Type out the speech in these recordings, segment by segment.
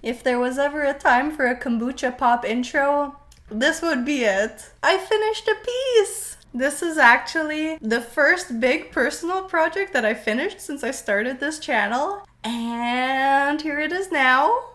If there was ever a time for a kombucha pop intro, this would be it. I finished a piece! This is actually the first big personal project that I finished since I started this channel. And here it is now.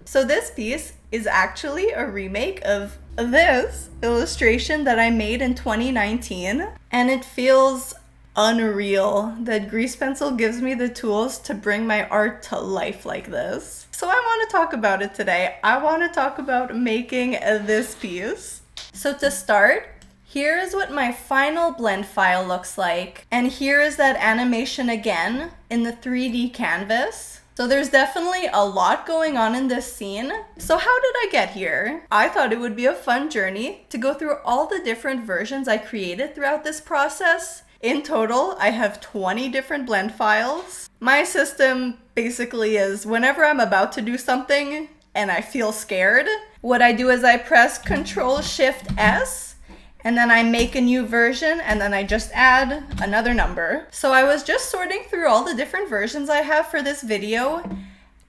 So this piece is actually a remake of this illustration that I made in 2019, and it feels unreal that Grease Pencil gives me the tools to bring my art to life like this. So I want to talk about it today. I want to talk about making this piece. So to start, here is what my final blend file looks like, and here is that animation again in the 3D canvas. So there's definitely a lot going on in this scene. So how did I get here? I thought it would be a fun journey to go through all the different versions I created throughout this process. In total, I have 20 different blend files. My system basically is whenever I'm about to do something and I feel scared, what I do is I press Ctrl-Shift-S, and then I make a new version, and then I just add another number. So I was just sorting through all the different versions I have for this video,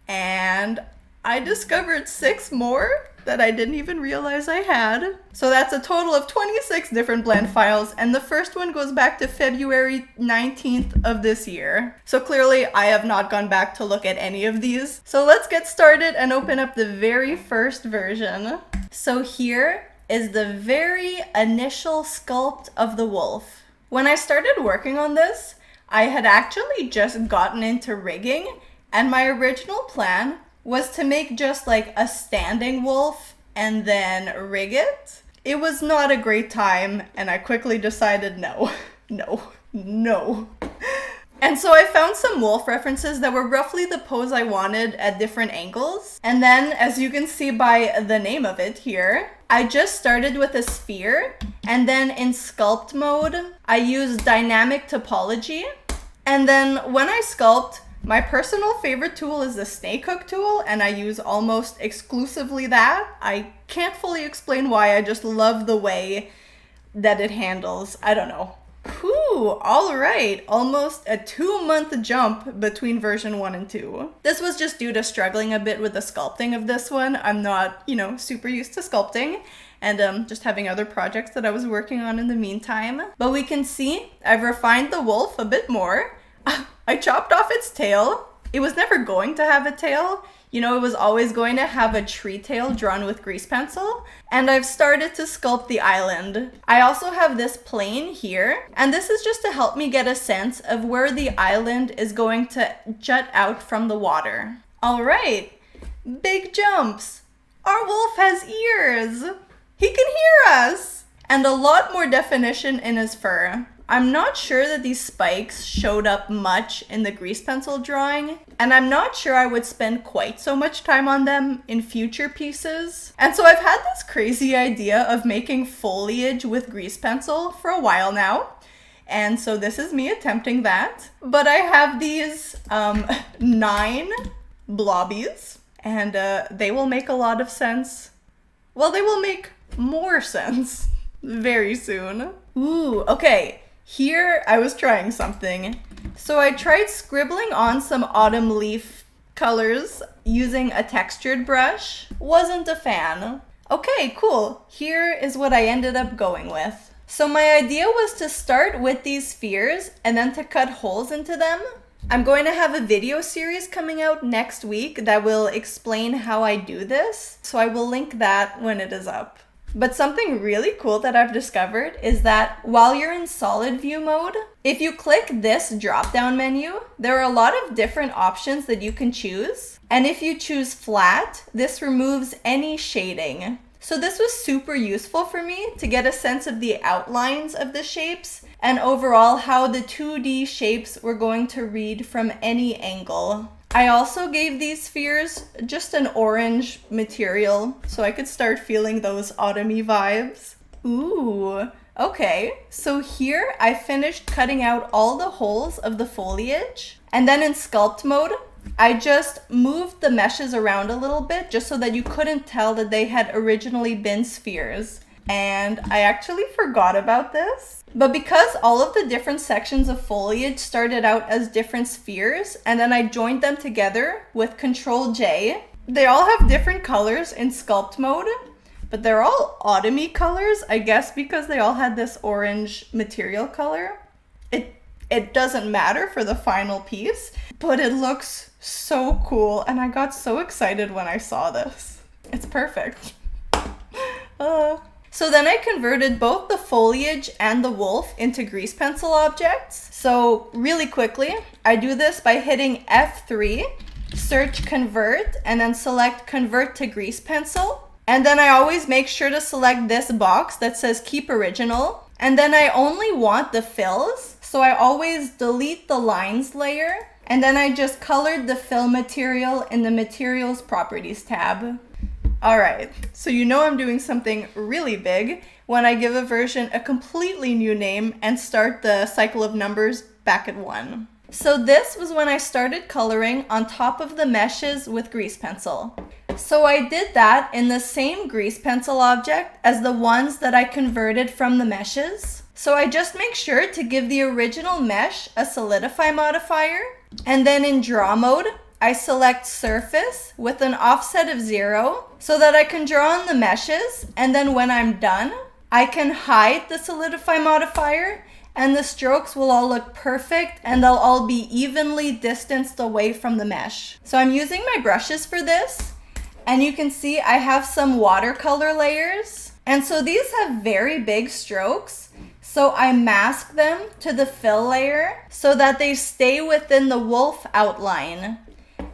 and I discovered 6 more that I didn't even realize I had. So that's a total of 26 different blend files, and the first one goes back to February 19th of this year. So clearly I have not gone back to look at any of these. So let's get started and open up the very first version. So here is the very initial sculpt of the wolf. When I started working on this, I had actually just gotten into rigging, and my original plan was to make just like a standing wolf and then rig it. It was not a great time, and I quickly decided no. And so I found some wolf references that were roughly the pose I wanted at different angles. And then, as you can see by the name of it here, I just started with a sphere, and then in sculpt mode, I used dynamic topology. And then when I sculpt, my personal favorite tool is the snake hook tool, and I use almost exclusively that. I can't fully explain why, I just love the way that it handles. I don't know. Whew, all right, almost a 2-month jump between version 1 and 2. This was just due to struggling a bit with the sculpting of this one. I'm not, super used to sculpting, and just having other projects that I was working on in the meantime. But we can see I've refined the wolf a bit more. I chopped off its tail. It was never going to have a tail. It was always going to have a tree tail drawn with grease pencil. And I've started to sculpt the island. I also have this plane here, and this is just to help me get a sense of where the island is going to jut out from the water. All right, big jumps. Our wolf has ears. He can hear us. And a lot more definition in his fur. I'm not sure that these spikes showed up much in the grease pencil drawing, and I'm not sure I would spend quite so much time on them in future pieces. And so I've had this crazy idea of making foliage with grease pencil for a while now, and so this is me attempting that. But I have these 9 blobbies, and they will make a lot of sense. Well, they will make more sense very soon. Ooh, okay. Here, I was trying something. So I tried scribbling on some autumn leaf colors using a textured brush. Wasn't a fan. Okay, cool. Here is what I ended up going with. So my idea was to start with these spheres and then to cut holes into them. I'm going to have a video series coming out next week that will explain how I do this. So I will link that when it is up. But something really cool that I've discovered is that while you're in solid view mode, if you click this drop-down menu, there are a lot of different options that you can choose. And if you choose flat, this removes any shading. So this was super useful for me to get a sense of the outlines of the shapes and overall how the 2D shapes were going to read from any angle. I also gave these spheres just an orange material so I could start feeling those autumny vibes. Ooh, okay. So here I finished cutting out all the holes of the foliage, and then in sculpt mode, I just moved the meshes around a little bit just so that you couldn't tell that they had originally been spheres. And I actually forgot about this. But because all of the different sections of foliage started out as different spheres, and then I joined them together with Control J, they all have different colors in sculpt mode, but they're all autumny colors, I guess because they all had this orange material color. It doesn't matter for the final piece, but it looks so cool, and I got so excited when I saw this. It's perfect. So then I converted both the foliage and the wolf into grease pencil objects. So really quickly, I do this by hitting F3, search convert, and then select convert to grease pencil. And then I always make sure to select this box that says keep original. And then I only want the fills, so I always delete the lines layer. And then I just colored the fill material in the materials properties tab. All right, so you know I'm doing something really big when I give a version a completely new name and start the cycle of numbers back at 1. So this was when I started coloring on top of the meshes with grease pencil. So I did that in the same grease pencil object as the ones that I converted from the meshes. So I just make sure to give the original mesh a solidify modifier. And then in draw mode, I select surface with an offset of 0 so that I can draw on the meshes. And then when I'm done, I can hide the solidify modifier and the strokes will all look perfect and they'll all be evenly distanced away from the mesh. So I'm using my brushes for this, and you can see I have some watercolor layers. And so these have very big strokes. So I mask them to the fill layer so that they stay within the wolf outline.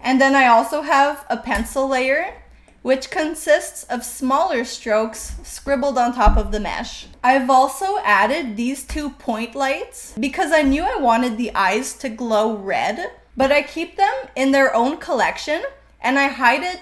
And then I also have a pencil layer, which consists of smaller strokes scribbled on top of the mesh. I've also added these 2 point lights because I knew I wanted the eyes to glow red, but I keep them in their own collection and I hide it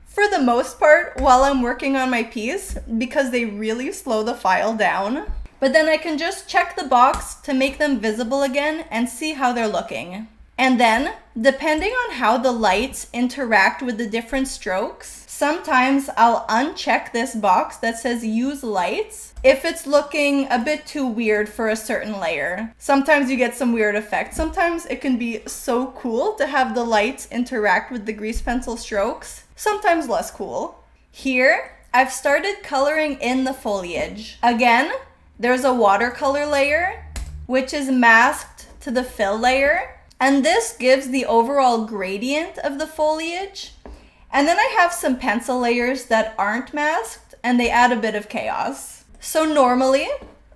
for the most part while I'm working on my piece because they really slow the file down. But then I can just check the box to make them visible again and see how they're looking. And then, depending on how the lights interact with the different strokes, sometimes I'll uncheck this box that says use lights if it's looking a bit too weird for a certain layer. Sometimes you get some weird effects. Sometimes it can be so cool to have the lights interact with the grease pencil strokes. Sometimes less cool. Here, I've started coloring in the foliage. Again, there's a watercolor layer, which is masked to the fill layer. And this gives the overall gradient of the foliage. And then I have some pencil layers that aren't masked and they add a bit of chaos. So normally,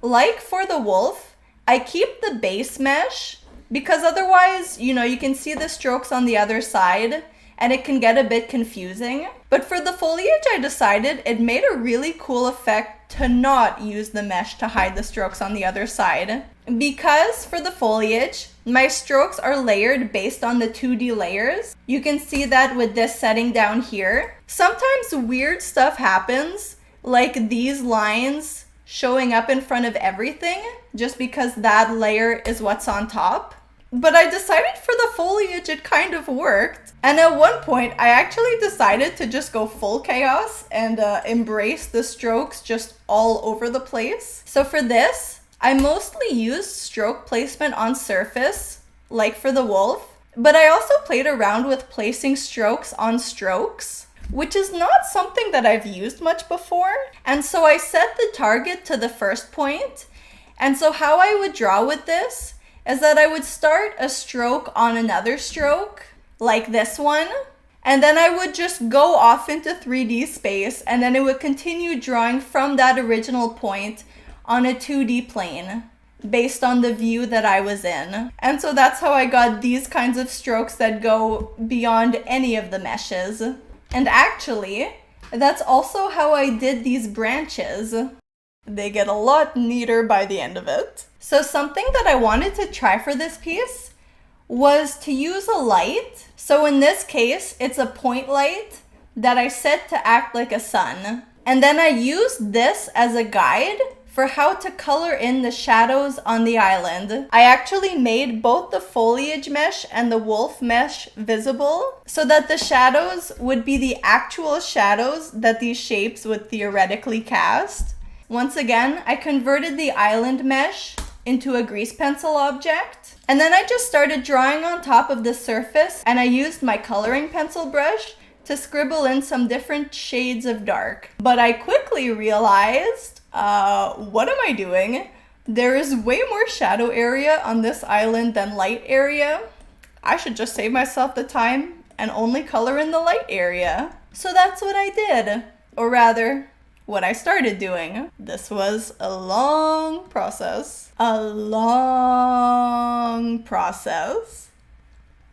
like for the wolf, I keep the base mesh because otherwise, you can see the strokes on the other side and it can get a bit confusing. But for the foliage, I decided it made a really cool effect to not use the mesh to hide the strokes on the other side. Because for the foliage, my strokes are layered based on the 2D layers. You can see that with this setting down here. Sometimes weird stuff happens, like these lines showing up in front of everything, just because that layer is what's on top. But I decided for the foliage it kind of worked. And at one point, I actually decided to just go full chaos and embrace the strokes just all over the place. So for this, I mostly used stroke placement on surface, like for the wolf, but I also played around with placing strokes on strokes, which is not something that I've used much before. And so I set the target to the first point. And so how I would draw with this is that I would start a stroke on another stroke, like this one, and then I would just go off into 3D space, and then it would continue drawing from that original point on a 2D plane based on the view that I was in. And so that's how I got these kinds of strokes that go beyond any of the meshes. And actually, that's also how I did these branches. They get a lot neater by the end of it. So something that I wanted to try for this piece was to use a light. So in this case, it's a point light that I set to act like a sun. And then I used this as a guide for how to color in the shadows on the island. I actually made both the foliage mesh and the wolf mesh visible so that the shadows would be the actual shadows that these shapes would theoretically cast. Once again, I converted the island mesh into a grease pencil object. And then I just started drawing on top of the surface, and I used my coloring pencil brush to scribble in some different shades of dark. But I quickly realized, what am I doing? There is way more shadow area on this island than light area. I should just save myself the time and only color in the light area. So that's what I did. Or rather, what I started doing. This was a long process. A long process.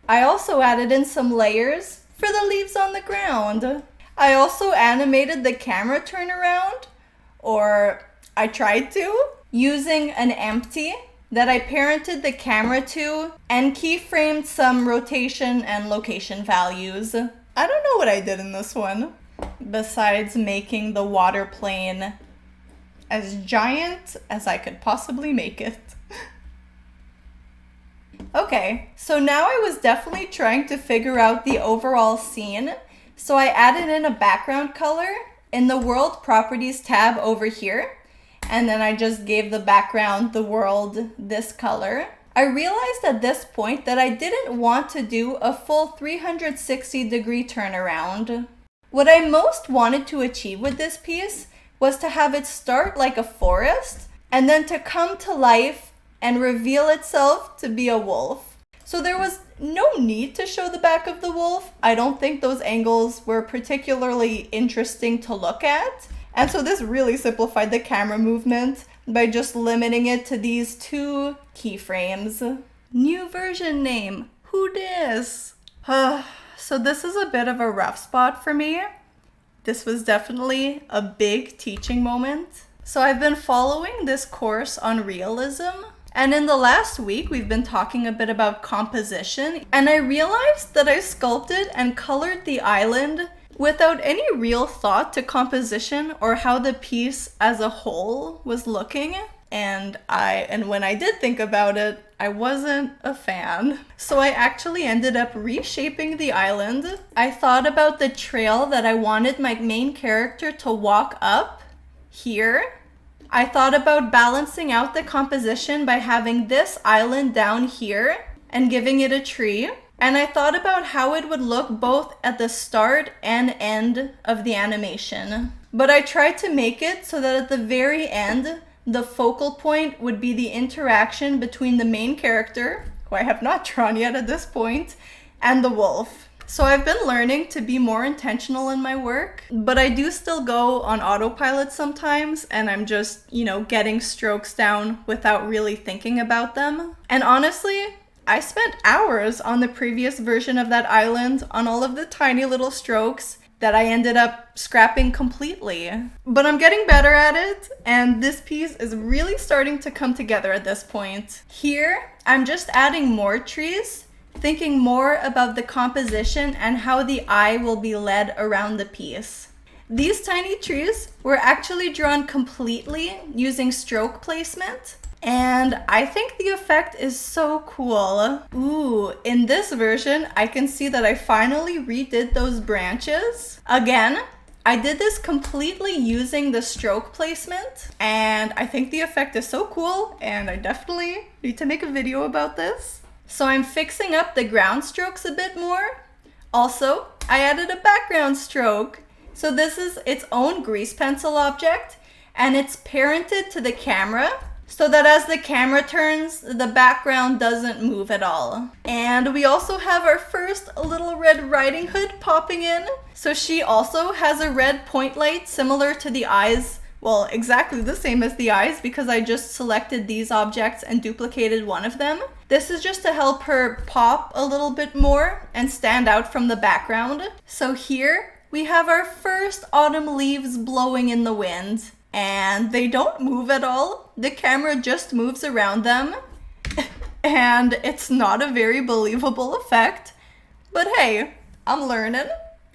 I also added in some layers for the leaves on the ground. I also animated the camera turnaround, or I tried to, using an empty that I parented the camera to and keyframed some rotation and location values. I don't know what I did in this one, besides making the water plane as giant as I could possibly make it. Okay, so now I was definitely trying to figure out the overall scene, so I added in a background color in the World Properties tab over here, and then I just gave the background, the world, this color. I realized at this point that I didn't want to do a full 360-degree turnaround. What I most wanted to achieve with this piece was to have it start like a forest, and then to come to life and reveal itself to be a wolf. So there was no need to show the back of the wolf. I don't think those angles were particularly interesting to look at. And so this really simplified the camera movement by just limiting it to these 2 keyframes. New version name, who dis? So this is a bit of a rough spot for me. This was definitely a big teaching moment. So I've been following this course on realism, and in the last week we've been talking a bit about composition, and I realized that I sculpted and colored the island without any real thought to composition or how the piece as a whole was looking. And when I did think about it, I wasn't a fan. So I actually ended up reshaping the island. I thought about the trail that I wanted my main character to walk up here. I thought about balancing out the composition by having this island down here and giving it a tree. And I thought about how it would look both at the start and end of the animation. But I tried to make it so that at the very end, the focal point would be the interaction between the main character, who I have not drawn yet at this point, and the wolf. So I've been learning to be more intentional in my work, but I do still go on autopilot sometimes, and I'm just, getting strokes down without really thinking about them. And honestly, I spent hours on the previous version of that island on all of the tiny little strokes that I ended up scrapping completely. But I'm getting better at it, and this piece is really starting to come together at this point. Here, I'm just adding more trees, thinking more about the composition and how the eye will be led around the piece. These tiny trees were actually drawn completely using stroke placement, and I think the effect is so cool. Ooh, in this version, I can see that I finally redid those branches. Again, I did this completely using the stroke placement, and I think the effect is so cool, and I definitely need to make a video about this. So I'm fixing up the ground strokes a bit more. Also, I added a background stroke. So this is its own grease pencil object, and it's parented to the camera so that as the camera turns, the background doesn't move at all. And we also have our first Little Red Riding Hood popping in. So she also has a red point light similar to the eyes. Well, exactly the same as the eyes, because I just selected these objects and duplicated one of them. This is just to help her pop a little bit more and stand out from the background. So here we have our first autumn leaves blowing in the wind, and they don't move at all. The camera just moves around them, and it's not a very believable effect, but hey, I'm learning.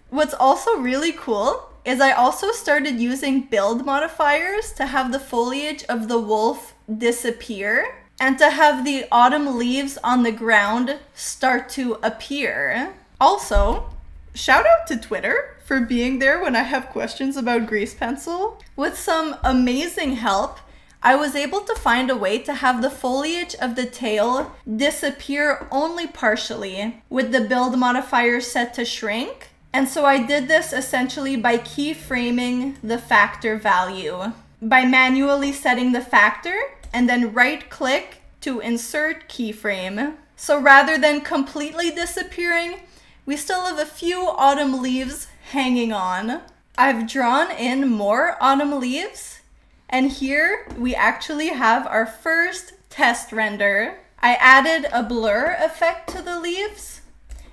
What's also really cool is I also started using build modifiers to have the foliage of the wolf disappear and to have the autumn leaves on the ground start to appear. Also, shout out to Twitter for being there when I have questions about grease pencil. With some amazing help, I was able to find a way to have the foliage of the tail disappear only partially with the build modifier set to shrink. And so I did this essentially by keyframing the factor value, by manually setting the factor and then right click to insert keyframe. So rather than completely disappearing, we still have a few autumn leaves hanging on. I've drawn in more autumn leaves, and here we actually have our first test render. I added a blur effect to the leaves,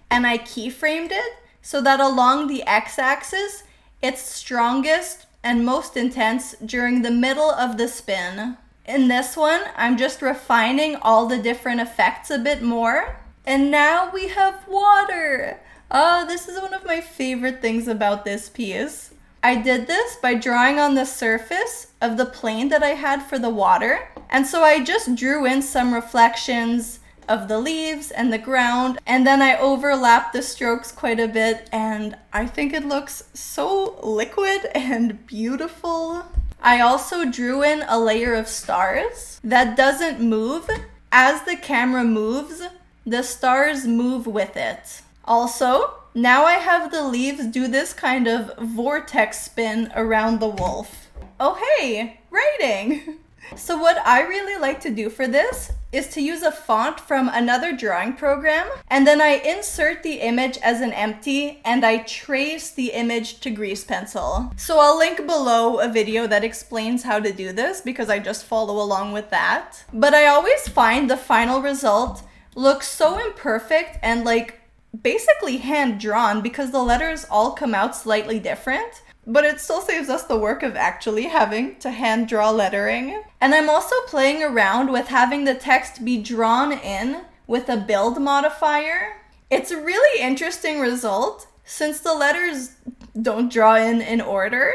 and I keyframed it so that along the x-axis, it's strongest and most intense during the middle of the spin. In this one, I'm just refining all the different effects a bit more. And now we have water. Oh, this is one of my favorite things about this piece. I did this by drawing on the surface of the plane that I had for the water. And so I just drew in some reflections of the leaves and the ground, and then I overlapped the strokes quite a bit, and I think it looks so liquid and beautiful. I also drew in a layer of stars that doesn't move. As the camera moves, the stars move with it. Also, now I have the leaves do this kind of vortex spin around the wolf. Oh hey, writing! So what I really like to do for this is to use a font from another drawing program, and then I insert the image as an empty and I trace the image to grease pencil. So I'll link below a video that explains how to do this because I just follow along with that. But I always find the final result looks so imperfect and like basically hand drawn because the letters all come out slightly different. But it still saves us the work of actually having to hand draw lettering. And I'm also playing around with having the text be drawn in with a build modifier. It's a really interesting result since the letters don't draw in order.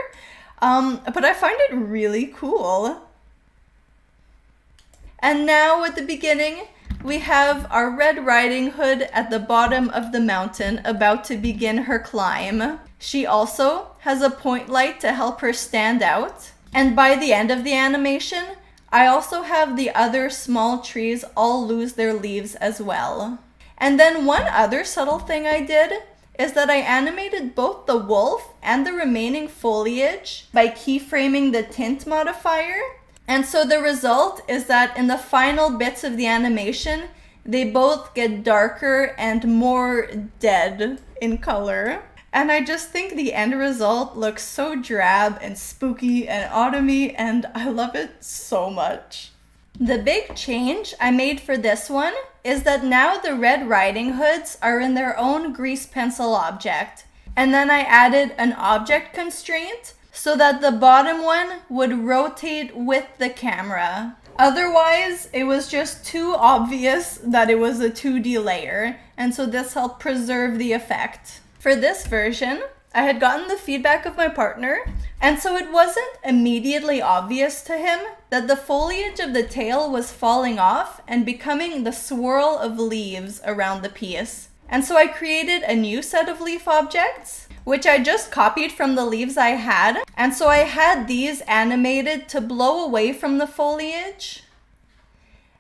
But I find it really cool. And now at the beginning, we have our Red Riding Hood at the bottom of the mountain about to begin her climb. She also has a point light to help her stand out. And by the end of the animation, I also have the other small trees all lose their leaves as well. And then one other subtle thing I did is that I animated both the wolf and the remaining foliage by keyframing the tint modifier. And so the result is that in the final bits of the animation, they both get darker and more dead in color. And I just think the end result looks so drab and spooky and autumny, and I love it so much. The big change I made for this one is that now the Red Riding Hoods are in their own grease pencil object. And then I added an object constraint so that the bottom one would rotate with the camera. Otherwise, it was just too obvious that it was a 2D layer, and so this helped preserve the effect. For this version, I had gotten the feedback of my partner, and so it wasn't immediately obvious to him that the foliage of the tail was falling off and becoming the swirl of leaves around the piece. And so I created a new set of leaf objects, which I just copied from the leaves I had. And so I had these animated to blow away from the foliage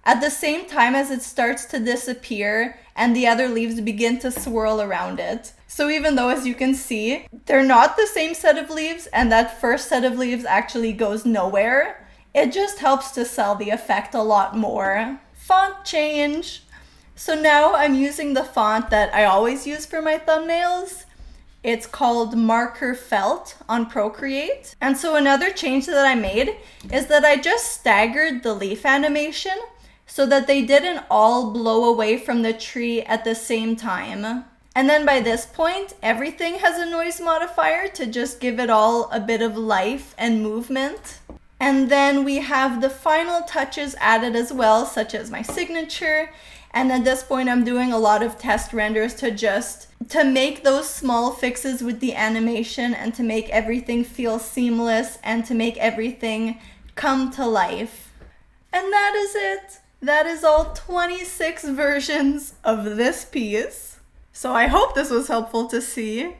at the same time as it starts to disappear and the other leaves begin to swirl around it. So even though, as you can see, they're not the same set of leaves and that first set of leaves actually goes nowhere, it just helps to sell the effect a lot more. Font change. So now I'm using the font that I always use for my thumbnails. It's called Marker Felt on Procreate. And so another change that I made is that I just staggered the leaf animation so that they didn't all blow away from the tree at the same time. And then by this point, everything has a noise modifier to just give it all a bit of life and movement. And then we have the final touches added as well, such as my signature. And at this point, I'm doing a lot of test renders to make those small fixes with the animation and to make everything feel seamless and to make everything come to life. And that is it. That is all 26 versions of this piece. So I hope this was helpful to see.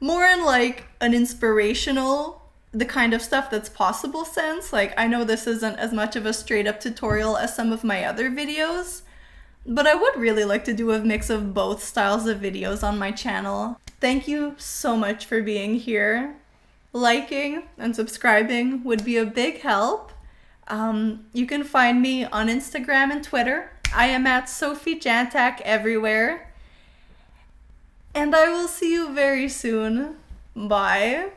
more in like an inspirational, the kind of stuff that's possible sense. Like, I know this isn't as much of a straight up tutorial as some of my other videos, but I would really like to do a mix of both styles of videos on my channel. Thank you so much for being here. Liking and subscribing would be a big help. You can find me on Instagram and Twitter. I am at Sophie Jantak everywhere. And I will see you very soon. Bye.